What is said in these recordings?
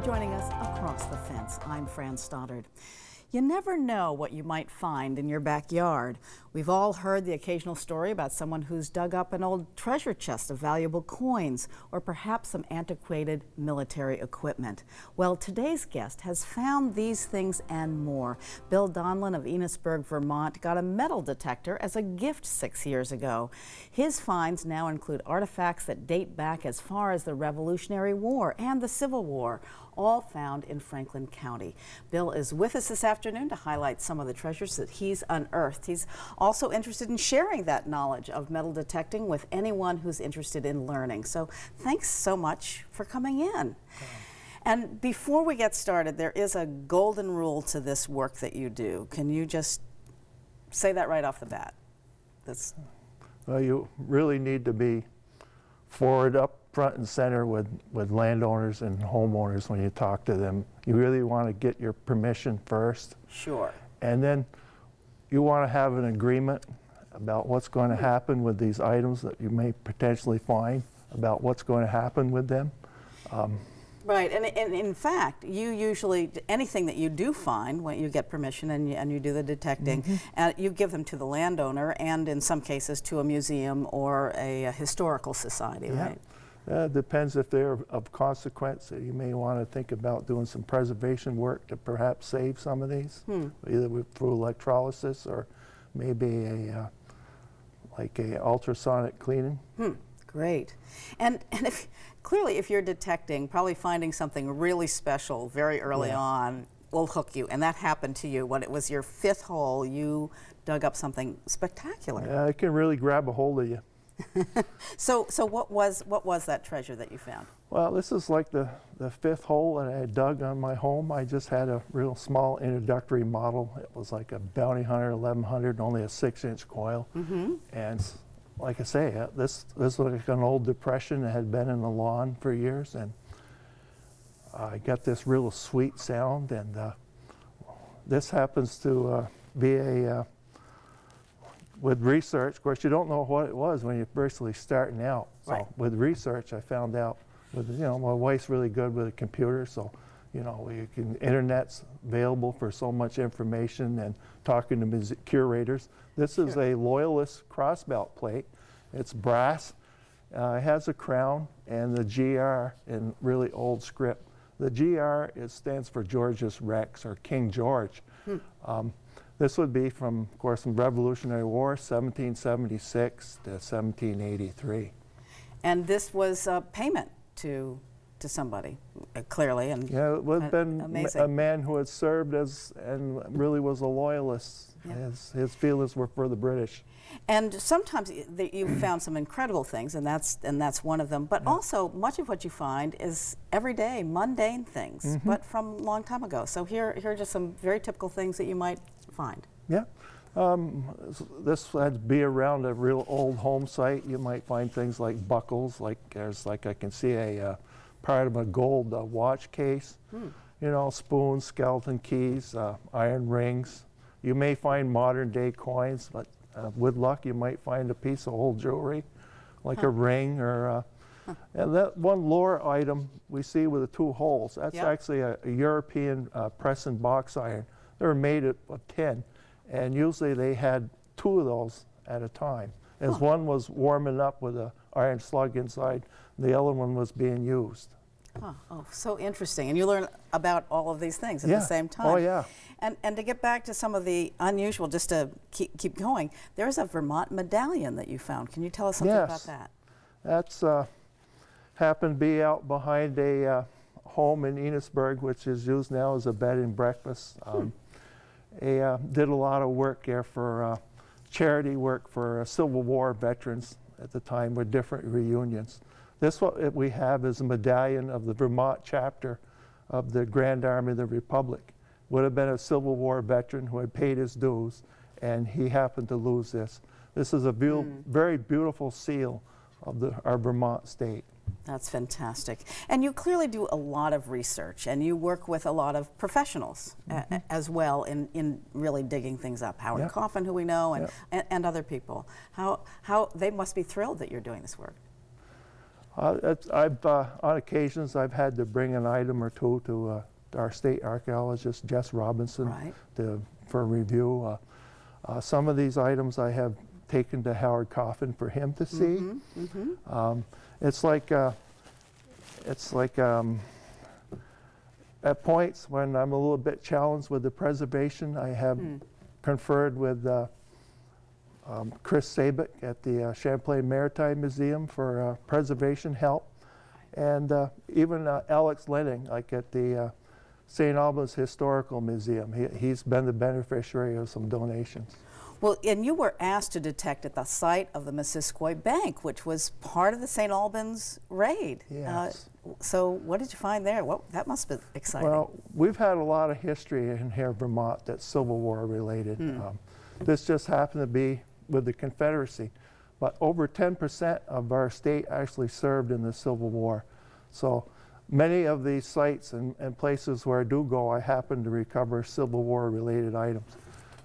for joining us across the fence. I'm Fran Stoddard. You never know what you might find in your backyard. We've all heard the occasional story about someone who's dug up an old treasure chest of valuable coins or perhaps some antiquated military equipment. Well, today's guest has found these things and more. Bill Donlin of Enosburg, Vermont got a metal detector as a gift 6 years ago. His finds now include artifacts that date back as far as the Revolutionary War and the Civil War, all found in Franklin County. Bill is with us this afternoon to highlight some of the treasures that he's unearthed. He's also interested in sharing that knowledge of metal detecting with anyone who's interested in learning. So thanks so much for coming in. And before we get started, there is a golden rule to this work that you do. Can you just say that right off the bat? Well, you really need to be forward, up front and center with landowners and homeowners when you talk to them. You really want to get your permission first. Sure. And then you want to have an agreement about what's going to happen with these items that you may potentially find, about what's going to happen with them. Right, and in fact, you usually, anything that you do find, when you get permission and you do the detecting, you give them to the landowner and in some cases to a museum or a historical society, right? Depends if they're of consequence. You may want to think about doing some preservation work to perhaps save some of these, either through electrolysis or maybe like a ultrasonic cleaning. Great. And clearly if you're detecting, probably finding something really special very early on will hook you, and that happened to you. When it was your fifth hole, you dug up something spectacular. Yeah, it can really grab a hold of you. So what was that treasure that you found? Well, this is like the fifth hole that I had dug on my home. I just had a real small introductory model. It was like a Bounty Hunter 1100, only a 6-inch coil. And like I say, this was like an old depression that had been in the lawn for years, and I got this real sweet sound, and this happens to be a with research. Of course, you don't know what it was when you're basically starting out. So with research, I found out, my wife's really good with a computer, so internet's available for so much information and talking to curators. This is a Loyalist crossbelt plate. It's brass. It has a crown and the GR in really old script. The GR stands for Georgius Rex, or King George. This would be from, of course, from Revolutionary War, 1776 to 1783. And this was a payment to somebody, clearly. And yeah, it would have been amazing. A man who had served and really was a loyalist. His feelings were for the British. And sometimes you found some incredible things, and that's one of them. But also, much of what you find is everyday, mundane things, but from a long time ago. So here are just some very typical things that you might find. Yeah. This would be around a real old home site. You might find things like buckles, I can see a part of a gold watch case, spoons, skeleton keys, iron rings. You may find modern day coins, but with luck you might find a piece of old jewelry, like a ring or and that one lore item we see with the two holes, that's actually a European press and box iron. They were made of tin, and usually they had two of those at a time, as one was warming up with an iron slug inside, the other one was being used. Oh, so interesting. And you learn about all of these things at the same time. Oh, yeah. And to get back to some of the unusual, just to keep going, there's a Vermont Medallion that you found. Can you tell us something about that? That's happened to be out behind a home in Enosburg, which is used now as a bed and breakfast. Did a lot of work there for charity work for Civil War veterans at the time with different reunions. This what we have is a medallion of the Vermont chapter of the Grand Army of the Republic. Would have been a Civil War veteran who had paid his dues, and he happened to lose this. This is a very beautiful seal of our Vermont state. That's fantastic. And you clearly do a lot of research, and you work with a lot of professionals as well in really digging things up. Howard Coffin, who we know, and other people. How they must be thrilled that you're doing this work. On occasions, I've had to bring an item or two to our state archaeologist, Jess Robinson, Right. for review. Some of these items I have taken to Howard Coffin for him to see. It's like at points when I'm a little bit challenged with the preservation, I have conferred with Chris Sabick at the Champlain Maritime Museum for preservation help, and even Alex Lenning, like at the St. Albans Historical Museum. He's been the beneficiary of some donations. Well, and you were asked to detect at the site of the Missisquoi Bank, which was part of the St. Albans Raid. Yes. So what did you find there? That must be exciting. Well, we've had a lot of history in here in Vermont that's Civil War related. This just happened to be with the Confederacy, but over 10% of our state actually served in the Civil War. So many of these sites and places where I do go, I happen to recover Civil War related items.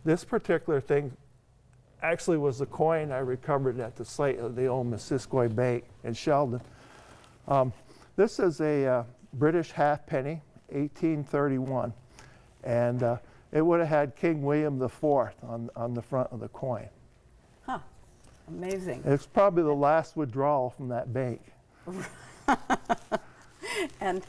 This particular thing actually was the coin I recovered at the site of the old Missisquoi Bank in Sheldon. This is a British halfpenny, 1831, and it would have had King William IV on the front of the coin. Huh, amazing. It's probably the last withdrawal from that bank. And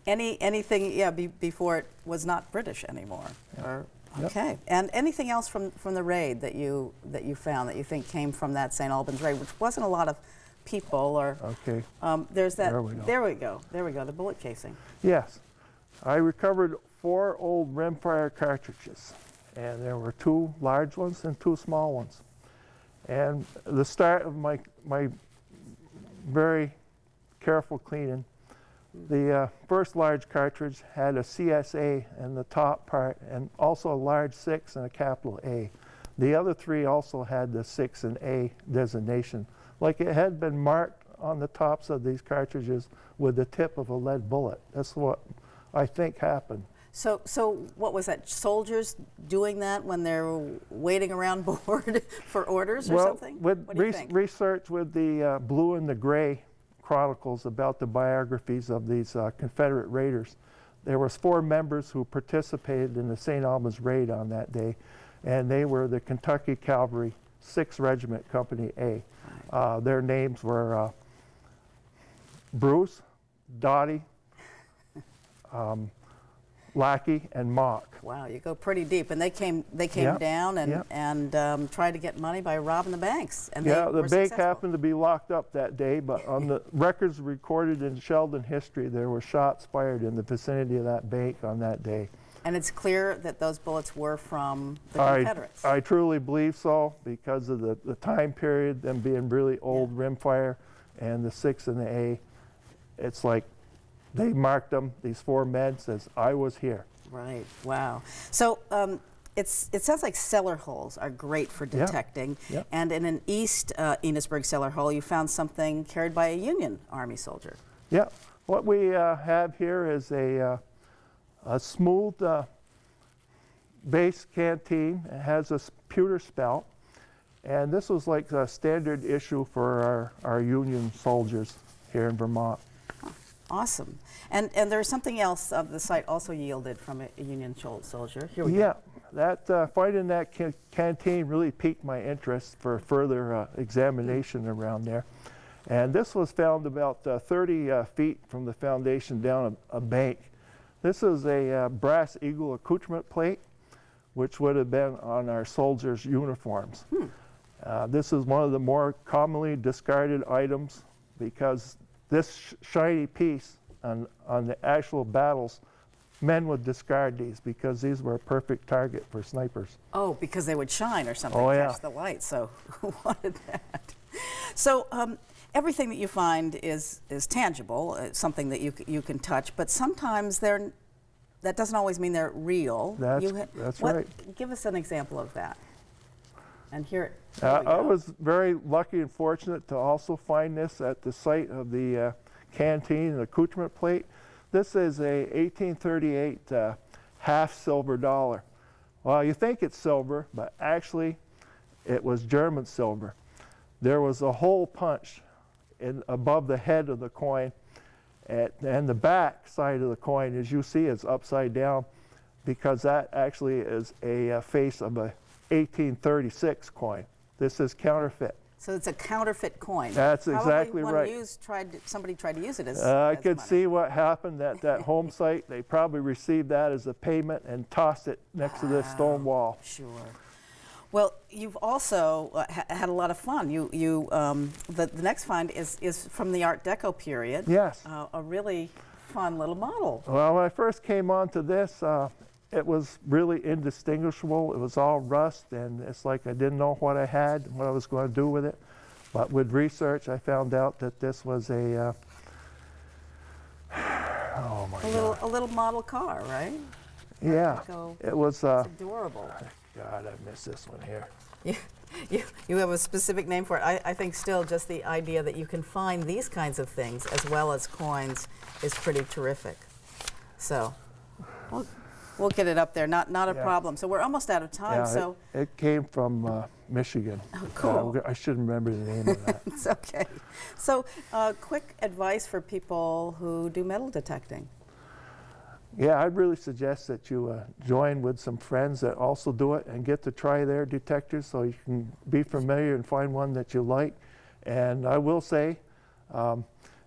anything, before it was not British anymore. Yeah. Or, Yep. okay. And anything else from the raid that you found that you think came from that St. Albans raid, which wasn't a lot of people, or Okay. there's that. There we go. There we go. The bullet casing. Yes, I recovered 4 old rimfire cartridges, and there were 2 large ones and 2 small ones. And the start of my very careful cleaning, the first large cartridge had a CSA in the top part, and also a large 6 and a capital A. The other 3 also had the 6 and A designation, like it had been marked on the tops of these cartridges with the tip of a lead bullet. That's what I think happened. So what was that? Soldiers doing that when they're waiting around board for orders or something? With What do you think? research with the blue and the gray chronicles about the biographies of these Confederate raiders, there was 4 members who participated in the St. Albans Raid on that day, and they were the Kentucky Cavalry 6th Regiment, Company A. Their names were Bruce, Dottie, Lackey, and Mock. Wow, you go pretty deep, and they came Yep, down and yep. and tried to get money by robbing the banks, and Yeah, they the were bank successful. happened to be locked up that day, but on the records recorded in Sheldon history, there were shots fired in the vicinity of that bank on that day. And it's clear that those bullets were from the Confederates. I truly believe so, because of the time period, them being really old rimfire, and the 6 and the A. It's like they marked them, these 4 men, says, I was here. Right. Wow. So it sounds like cellar holes are great for detecting. Yep. And in an East Enosburg cellar hole, you found something carried by a Union Army soldier. Yeah. What we have here is a smooth base canteen. It has a pewter spout, and this was like a standard issue for our Union soldiers here in Vermont. Awesome. And there's something else the site also yielded from a Union soldier. Here we Yeah, go. that finding that canteen really piqued my interest for further examination around there. And this was found about 30 feet from the foundation down a bank. This is a brass eagle accoutrement plate, which would have been on our soldiers' uniforms. This is one of the more commonly discarded items, because this shiny piece on the actual battles, men would discard these because these were a perfect target for snipers. Oh, because they would shine or something, Oh, yeah. catch the light. So who wanted that? So everything that you find is tangible, something that you can touch, but sometimes that doesn't always mean they're real. That's right. Give us an example of that. And here I was very lucky and fortunate to also find this at the site of the canteen and accoutrement plate. This is a 1838 half silver dollar. Well, you think it's silver, but actually it was German silver. There was a hole punched above the head of the coin. And the back side of the coin, as you see, is upside down because that actually is a face of a 1836 coin. This is counterfeit. So it's a counterfeit coin. That's exactly right. Somebody tried to use it as I as could money. see what happened at that home site. They probably received that as a payment and tossed it next to this stone wall. Sure. Well, you've also had a lot of fun. The next find is from the Art Deco period. Yes. A really fun little model. Well, when I first came onto this, it was really indistinguishable. It was all rust, and it's like I didn't know what I had and what I was going to do with it. But with research, I found out that this was a oh my God. A little model car, right? Yeah, Deco. it was. It's adorable. God, I miss this one here. You have a specific name for it. I think still just the idea that you can find these kinds of things as well as coins is pretty terrific. So we'll get it up there. Not a problem. So we're almost out of time. Yeah, so it came from Michigan. Oh, cool. I should remember the name of that. it's okay. So quick advice for people who do metal detecting. Yeah, I'd really suggest that you join with some friends that also do it and get to try their detectors so you can be familiar and find one that you like. And I will say,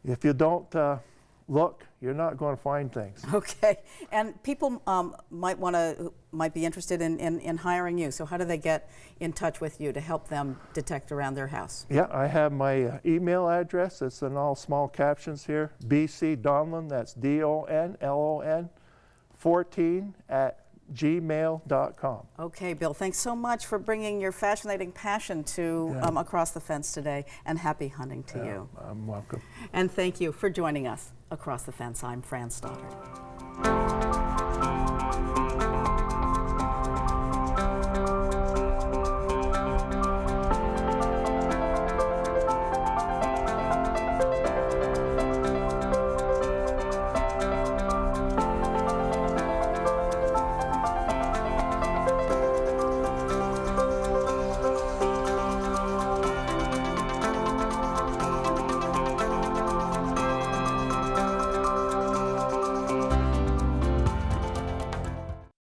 if you don't look, you're not going to find things. Okay, and people might be interested in hiring you. So how do they get in touch with you to help them detect around their house? Yeah, I have my email address. It's in all small captions here. BC Donlon, that's DONLON 14@gmail.com. Okay, Bill, thanks so much for bringing your fascinating passion to Across the Fence today, and happy hunting to you. I'm welcome. And thank you for joining us Across the Fence. I'm Fran Stoddard.